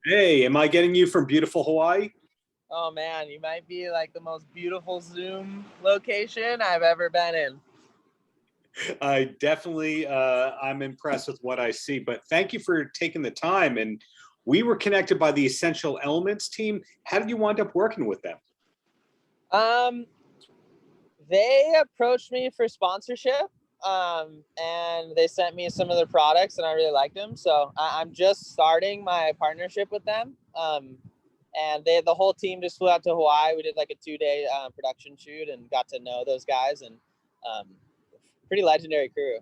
Hey, am I getting you from beautiful Hawaii? Oh man, you might be like the most beautiful Zoom location I've ever been in. I definitely, I'm impressed with what I see, but thank you for taking the time. And we were connected by the Essential Elements team. How did you wind up working with them? Um, they approached me for sponsorship, and they sent me some of their products, and I really liked them. So I'm just starting my partnership with them. And the whole team just flew out to Hawaii. We did like a 2-day production shoot and got to know those guys, and um, pretty legendary crew.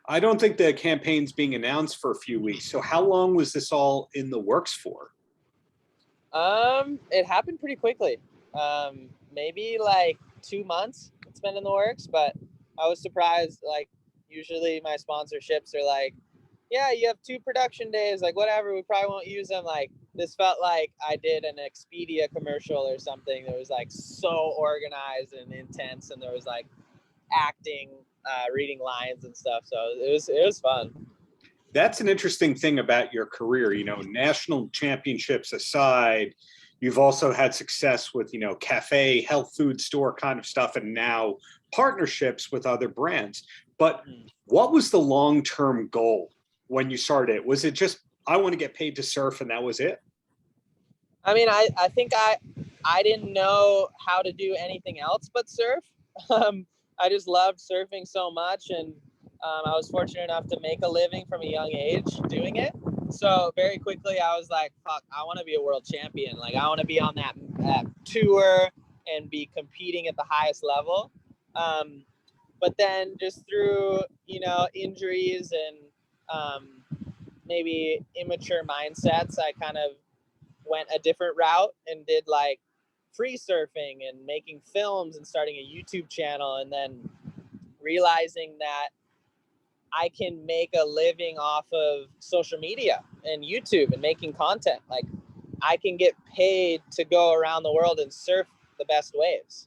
I don't think the campaign's being announced for a few weeks. So how long was this all in the works for? It happened pretty quickly. Maybe like 2 months it's been in the works, but I was surprised. Like, usually my sponsorships are like, yeah, you have 2 production days, like whatever, we probably won't use them. Like, this felt like I did an Expedia commercial or something that was like so organized and intense, and there was like acting, reading lines and stuff. So it was fun. That's an interesting thing about your career. National championships aside, you've also had success with, cafe, health food store kind of stuff, and now partnerships with other brands. But what was the long-term goal when you started? Was it just, I want to get paid to surf and that was it? I mean, I think I didn't know how to do anything else but surf. I just loved surfing so much, and I was fortunate enough to make a living from a young age doing it. So very quickly, I was like, "Fuck, I want to be a world champion. Like, I want to be on that tour and be competing at the highest level." But then, just through injuries and maybe immature mindsets, I kind of went a different route and did like free surfing and making films and starting a YouTube channel, and then realizing that I can make a living off of social media and YouTube and making content. Like, I can get paid to go around the world and surf the best waves.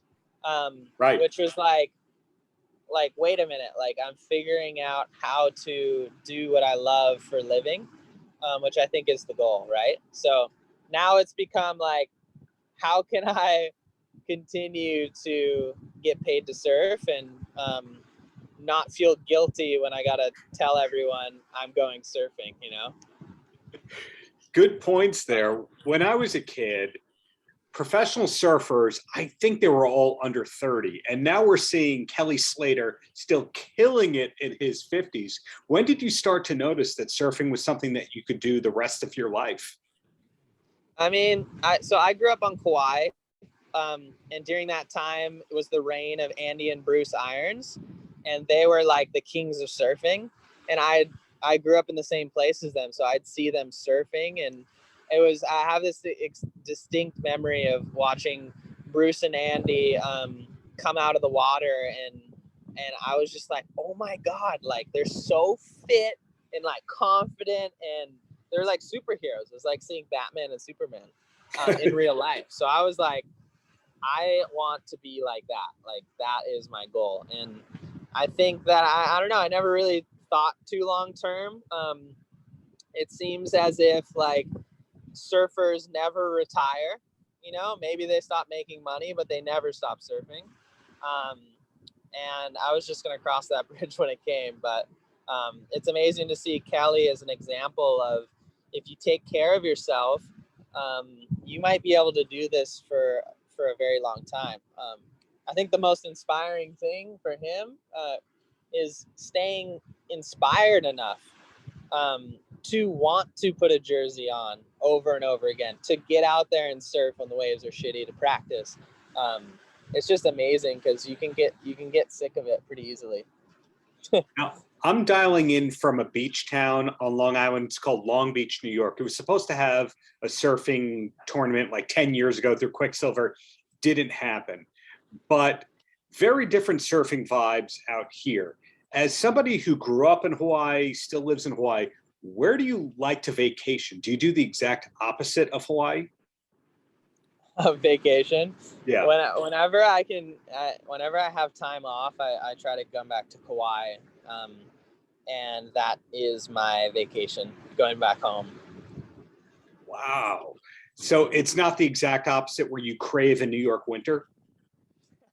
Right. Which was like, wait a minute, like, I'm figuring out how to do what I love for a living, which I think is the goal, right? So now it's become like, how can I continue to get paid to surf and not feel guilty when I gotta tell everyone I'm going surfing? Good points there. When I was a kid, professional surfers, I think they were all under 30. And now we're seeing Kelly Slater still killing it in his 50s. When did you start to notice that surfing was something that you could do the rest of your life? I mean, I grew up on Kauai, and during that time, it was the reign of Andy and Bruce Irons, and they were like the kings of surfing. And I grew up in the same place as them, so I'd see them surfing, and I have this distinct memory of watching Bruce and Andy come out of the water, and I was just like, oh my god, like, they're so fit and like confident, and they're like superheroes. It's like seeing Batman and Superman in real life. So I was like, I want to be like that. Like, that is my goal. And I think that I don't know, I never really thought too long term. It seems as if like surfers never retire. Maybe they stop making money, but they never stop surfing. Um, and I was just going to cross that bridge when it came. But it's amazing to see Kelly as an example of, if you take care of yourself, you might be able to do this for a very long time. I think the most inspiring thing for him is staying inspired enough to want to put a jersey on over and over again, to get out there and surf when the waves are shitty, to practice. It's just amazing because you can get sick of it pretty easily. Now, I'm dialing in from a beach town on Long Island. It's called Long Beach, New York. It was supposed to have a surfing tournament like 10 years ago through Quicksilver. Didn't happen. But very different surfing vibes out here. As somebody who grew up in Hawaii, still lives in Hawaii, where do you like to vacation? Do you do the exact opposite of Hawaii? A vacation. Yeah. Whenever I have time off, I try to come back to Kauai, and that is my vacation, going back home. Wow. So it's not the exact opposite where you crave a New York winter?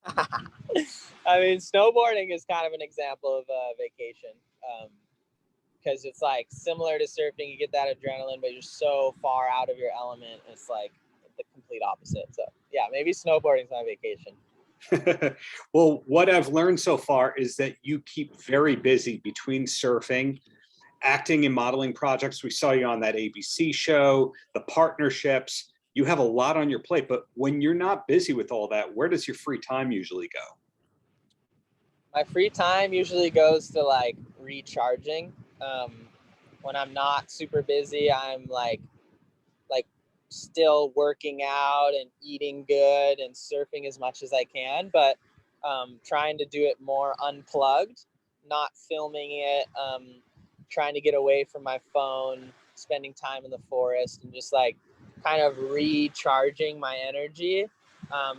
I mean, snowboarding is kind of an example of a vacation, because it's like similar to surfing. You get that adrenaline, but you're so far out of your element. It's like the complete opposite. So yeah, maybe snowboarding's my vacation. Well, what I've learned so far is that you keep very busy between surfing, acting and modeling projects. We saw you on that ABC show, the partnerships. You have a lot on your plate, but when you're not busy with all that, where does your free time usually go? My free time usually goes to like recharging. Um, when I'm not super busy, I'm like still working out and eating good and surfing as much as I can, but trying to do it more unplugged, not filming it, trying to get away from my phone, spending time in the forest, and just like kind of recharging my energy,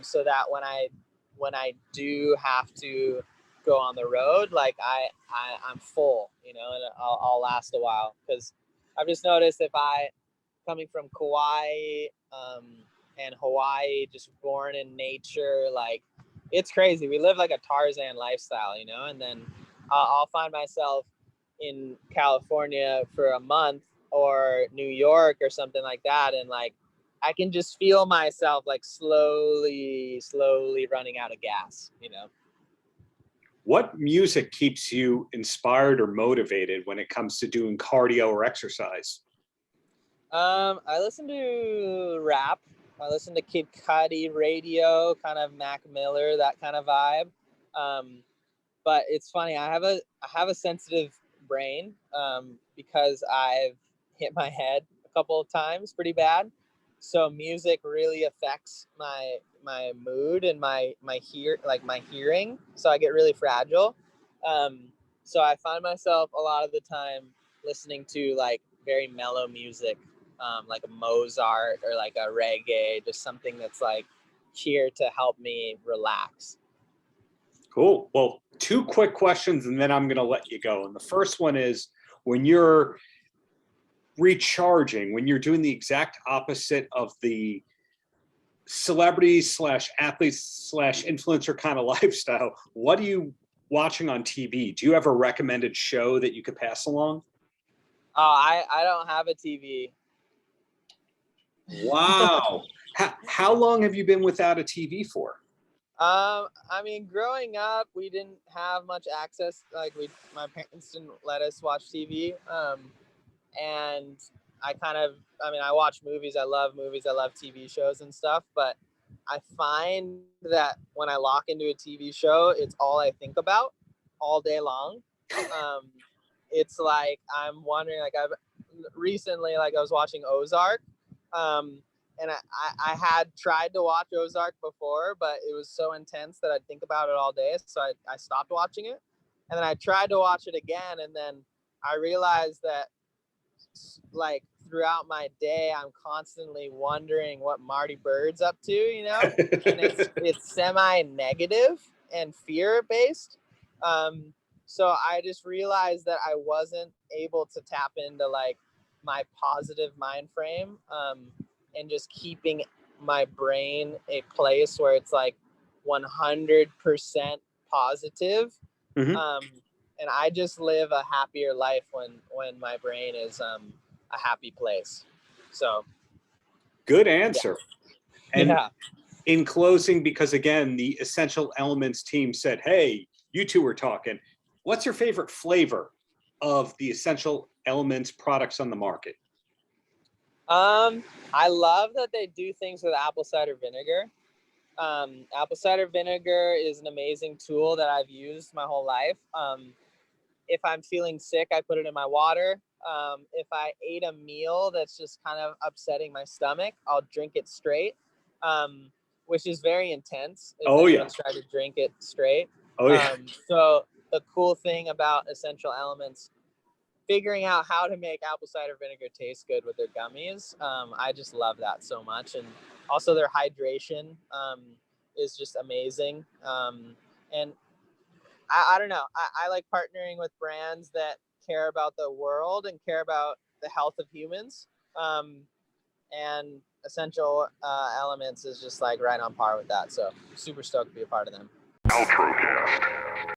so that when I do have to go on the road, like I'm full, and I'll last a while, because I've just noticed if I coming from Kauai, and Hawaii, just born in nature, like it's crazy. We live like a Tarzan lifestyle, and then I'll find myself in California for a month or New York or something like that, and like I can just feel myself like slowly running out of gas. What music keeps you inspired or motivated when it comes to doing cardio or exercise? I listen to rap. I listen to Kid Cudi radio, kind of Mac Miller, that kind of vibe. But it's funny. I have a sensitive brain, because I've hit my head a couple of times pretty bad. So music really affects my mood and my hearing. So I get really fragile. Um, so I find myself a lot of the time listening to like very mellow music, like a Mozart or like a reggae, just something that's like here to help me relax. Cool. Well, two quick questions and then I'm going to let you go. And the first one is when you're recharging, when you're doing the exact opposite of the celebrities slash athletes slash influencer kind of lifestyle, what are you watching on TV? Do you have a recommended show that you could pass along? I don't have a TV. Wow. How long have you been without a TV for? I mean, growing up, we didn't have much access. Like my parents didn't let us watch TV. And I watch movies. I love movies. I love TV shows and stuff. But I find that when I lock into a TV show, it's all I think about all day long. Um, it's like I'm wondering, like I've recently, like I was watching Ozark. Um, and I had tried to watch Ozark before, but it was so intense that I'd think about it all day. So I stopped watching it. And then I tried to watch it again. And then I realized that like throughout my day, I'm constantly wondering what Marty Bird's up to. And it's semi-negative and fear-based. So I just realized that I wasn't able to tap into like my positive mind frame, and just keeping my brain a place where it's like 100% positive. Mhm. Um, and I just live a happier life when my brain is a happy place. So Good answer. And yeah. in closing, because again, the Essential Elements team said, hey, you two were talking. What's your favorite flavor of the Essential Elements products on the market? I love that they do things with apple cider vinegar. Apple cider vinegar is an amazing tool that I've used my whole life. If I'm feeling sick, I put it in my water. If I ate a meal that's just kind of upsetting my stomach, I'll drink it straight, which is very intense if Oh, yeah. anyone's tried to drink it straight. Oh, yeah. So the cool thing about Essential Elements, figuring out how to make apple cider vinegar taste good with their gummies, I just love that so much. And also their hydration is just amazing. And I don't know. I like partnering with brands that care about the world and care about the health of humans. and Essential Elements is just like right on par with that. So super stoked to be a part of them. Paltrocast.